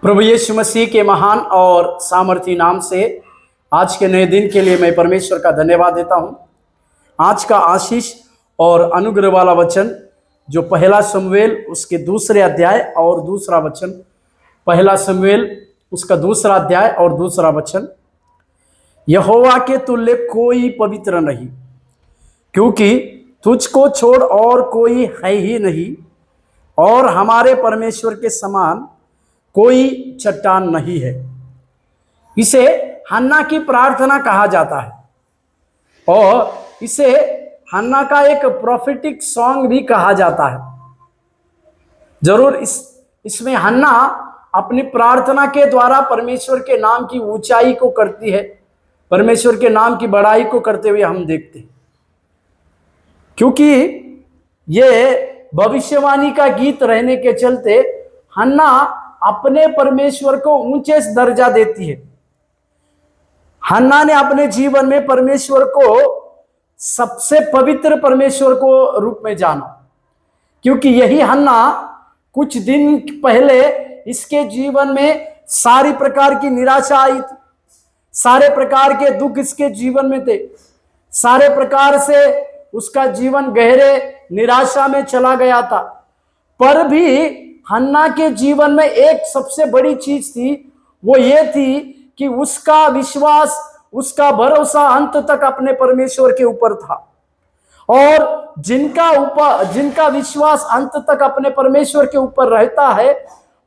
प्रभु यीशु मसीह के महान और सामर्थी नाम से आज के नए दिन के लिए मैं परमेश्वर का धन्यवाद देता हूं। आज का आशीष और अनुग्रह वाला वचन जो पहला शमूएल उसके दूसरे अध्याय और दूसरा वचन, पहला शमूएल उसका दूसरा अध्याय और दूसरा वचन, यहोवा के तुल्य कोई पवित्र नहीं, क्योंकि तुझको छोड़ और कोई है ही नहीं, और हमारे परमेश्वर के समान कोई चट्टान नहीं है। इसे हन्ना की प्रार्थना कहा जाता है और इसे हन्ना का एक प्रोफेटिक सॉन्ग भी कहा जाता है। जरूर इसमें हन्ना अपनी प्रार्थना के द्वारा परमेश्वर के नाम की ऊंचाई को करती है, परमेश्वर के नाम की बड़ाई को करते हुए हम देखते हैं, क्योंकि ये भविष्यवाणी का गीत रहने के चलते हन्ना अपने परमेश्वर को ऊंचे दर्जा देती है। हन्ना ने अपने जीवन में परमेश्वर को सबसे पवित्र परमेश्वर को रूप में जाना, क्योंकि यही हन्ना कुछ दिन पहले इसके जीवन में सारी प्रकार की निराशा आई थी, सारे प्रकार के दुख इसके जीवन में थे, सारे प्रकार से उसका जीवन गहरे निराशा में चला गया था। पर भी हन्ना के जीवन में एक सबसे बड़ी चीज थी, वो ये थी कि उसका विश्वास, उसका भरोसा अंत तक अपने परमेश्वर के ऊपर था। और जिनका विश्वास अंत तक अपने परमेश्वर के ऊपर रहता है,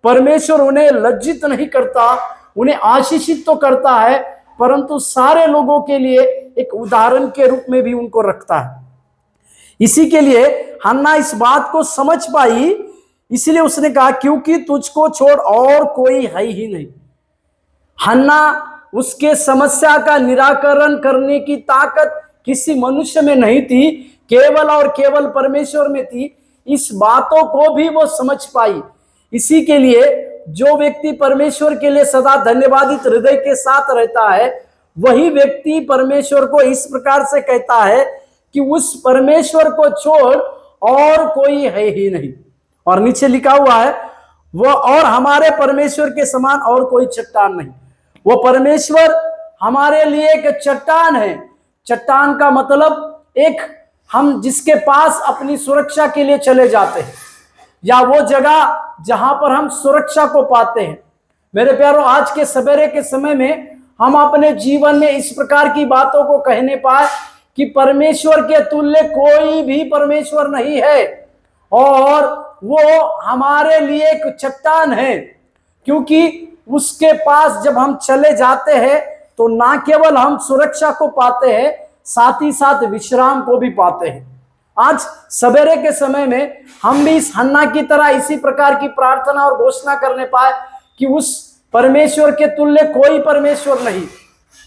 परमेश्वर उन्हें लज्जित नहीं करता, उन्हें आशीषित तो करता है, परंतु सारे लोगों के लिए एक उदाहरण के रूप में भी उनको रखता है। इसी के लिए हन्ना इस बात को समझ पाई, इसलिए उसने कहा क्योंकि तुझको छोड़ और कोई है ही नहीं। हन्ना उसके समस्या का निराकरण करने की ताकत किसी मनुष्य में नहीं थी, केवल और केवल परमेश्वर में थी। इस बातों को भी वो समझ पाई। इसी के लिए जो व्यक्ति परमेश्वर के लिए सदा धन्यवादित हृदय के साथ रहता है, वही व्यक्ति परमेश्वर को इस प्रकार से कहता है कि उस परमेश्वर को छोड़ और कोई है ही नहीं। और नीचे लिखा हुआ है, वो और हमारे परमेश्वर के समान और कोई चट्टान नहीं। वो परमेश्वर हमारे लिए एक चट्टान है। चट्टान का मतलब एक हम जिसके पास अपनी सुरक्षा के लिए चले जाते हैं, या वो जगह जहां पर हम सुरक्षा को पाते हैं। मेरे प्यारों, आज के सवेरे के समय में हम अपने जीवन में इस प्रकार की बातों को कहने पाए कि परमेश्वर के तुल्य कोई भी परमेश्वर नहीं है, और वो हमारे लिए एक चट्टान है, क्योंकि उसके पास जब हम चले जाते हैं तो ना केवल हम सुरक्षा को पाते हैं, साथ ही साथ विश्राम को भी पाते हैं। आज सवेरे के समय में हम भी इस हन्ना की तरह इसी प्रकार की प्रार्थना और घोषणा करने पाए कि उस परमेश्वर के तुल्य कोई परमेश्वर नहीं,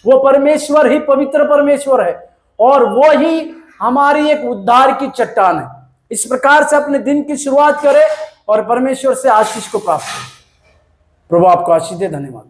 वो परमेश्वर ही पवित्र परमेश्वर है, और वो ही हमारी एक उद्धार की चट्टान है। इस प्रकार से अपने दिन की शुरुआत करें और परमेश्वर से आशीष को प्राप्त करें। प्रभु आपको आशीष दे। धन्यवाद।